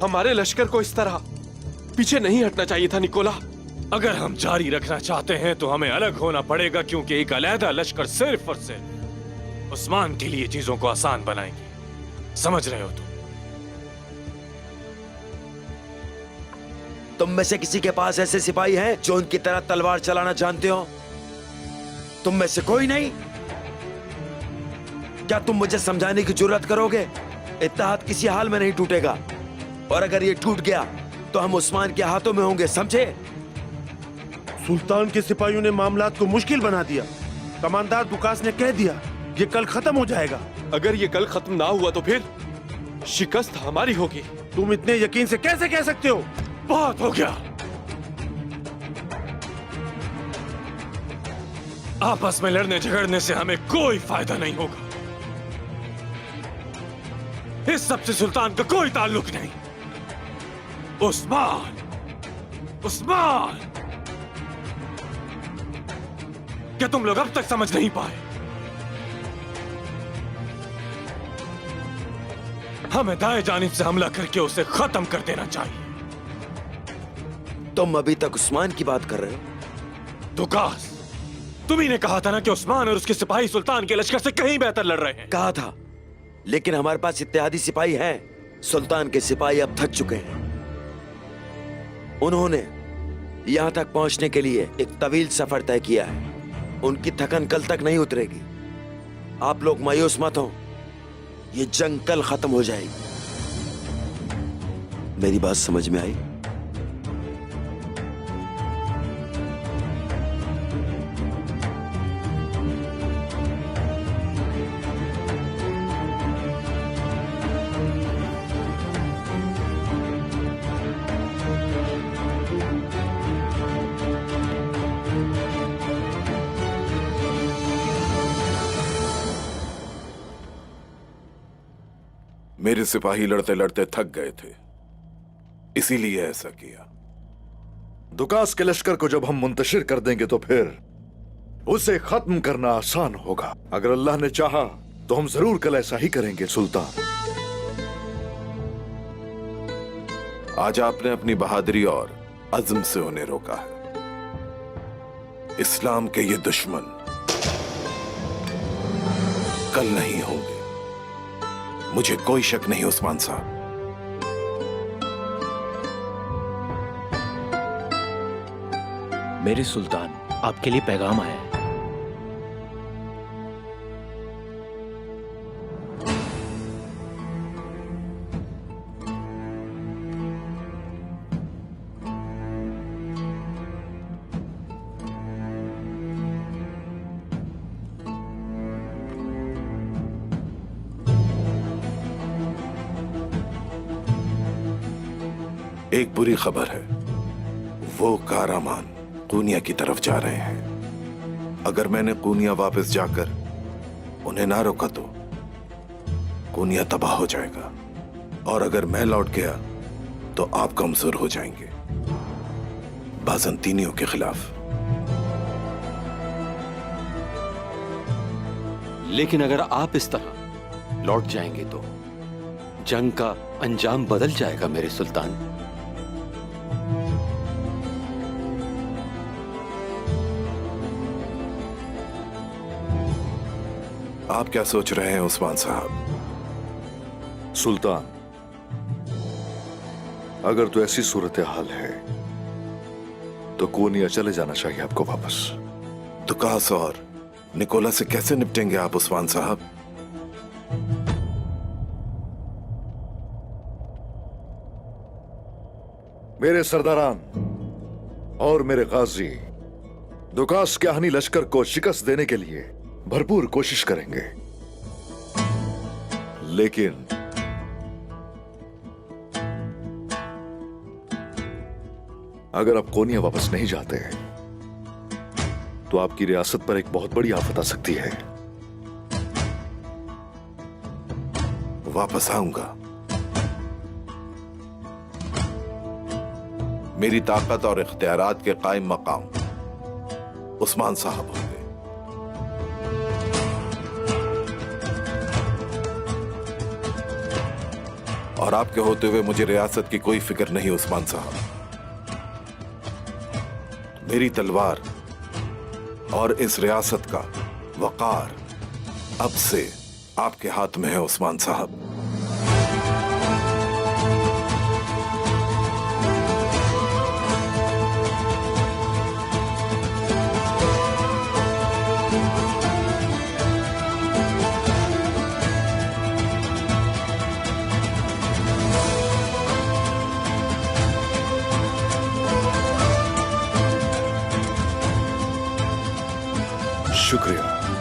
हमारे लश्कर को इस तरह पीछे नहीं हटना चाहिए था निकोला। अगर हम जारी रखना चाहते हैं तो हमें अलग होना पड़ेगा, क्योंकि एक अलहदा लश्कर सिर्फ और सिर्फ उस्मान के लिए चीजों को आसान बनाएंगे। समझ रहे हो तुम में से किसी के पास ऐसे सिपाही हैं जो उनकी तरह तलवार चलाना जानते हो? तुम में से कोई नहीं? क्या तुम मुझे समझाने की जरूरत करोगे? इत्तेहाद किसी हाल में नहीं टूटेगा, और अगर ये टूट गया तो हम उस्मान के हाथों में होंगे, समझे? सुल्तान के सिपाहियों ने मामलात को मुश्किल बना दिया। कमांडर दुकास ने कह दिया ये कल खत्म हो जाएगा। अगर ये कल खत्म ना हुआ तो फिर शिकस्त हमारी होगी। तुम इतने यकीन से कैसे कह सकते हो? बहुत हो गया। आपस में लड़ने झगड़ने से हमें कोई फायदा नहीं होगा। इस सबसे सुल्तान का कोई ताल्लुक नहीं। उस्मान, उस्मान, क्या तुम लोग अब तक समझ नहीं पाए? हमें दाएं जानिब से हमला करके उसे खत्म कर देना चाहिए। तुम अभी तक उस्मान की बात कर रहे हो? दुकास, तुम ही ने कहा था ना कि उस्मान और उसके सिपाही सुल्तान के लश्कर से कहीं बेहतर लड़ रहे हैं। कहा था, लेकिन हमारे पास इत्तेहादी सिपाही हैं। सुल्तान के सिपाही अब थक चुके हैं। उन्होंने यहां तक पहुंचने के लिए एक तवील सफर तय किया है। उनकी थकन कल तक नहीं उतरेगी। आप लोग मायूस मत हो, ये जंग कल खत्म हो जाएगी। मेरी बात समझ में आई? मेरे सिपाही लड़ते लड़ते थक गए थे, इसीलिए ऐसा किया। दुकास के लश्कर को जब हम मुंतशिर कर देंगे तो फिर उसे खत्म करना आसान होगा। अगर अल्लाह ने चाहा तो हम जरूर कल ऐसा ही करेंगे सुल्तान। आज आपने अपनी बहादुरी और अज़्म से उन्हें रोका है। इस्लाम के ये दुश्मन कल नहीं होंगे, मुझे कोई शक नहीं उस्मान साहब। मेरे सुल्तान, आपके लिए पैगाम आया है। एक बुरी खबर है, वो कारामान कूनिया की तरफ जा रहे हैं। अगर मैंने कूनिया वापस जाकर उन्हें ना रोका तो कूनिया तबाह हो जाएगा, और अगर मैं लौट गया तो आप कमजोर हो जाएंगे बाज़ंतीनियों के खिलाफ। लेकिन अगर आप इस तरह लौट जाएंगे तो जंग का अंजाम बदल जाएगा मेरे सुल्तान। आप क्या सोच रहे हैं उस्मान साहब? सुल्तान, अगर तो ऐसी सूरत हाल है तो कोनिया चले जाना चाहिए आपको वापस। दुकास और निकोला से कैसे निपटेंगे आप उस्मान साहब? मेरे सरदारान और मेरे गाजी दुकास के आहनी लश्कर को शिकस्त देने के लिए भरपूर कोशिश करेंगे, लेकिन अगर आप कोनिया वापस नहीं जाते तो आपकी रियासत पर एक बहुत बड़ी आफत आ सकती है। वापस आऊंगा। मेरी ताकत और इख्तियारात के कायम मकाम उस्मान साहब होंगे। और और आपके होते हुए मुझे रियासत की कोई फिक्र नहीं उस्मान साहब। मेरी तलवार और इस रियासत का वकार अब से आपके हाथ में है उस्मान साहब। शुक्रिया।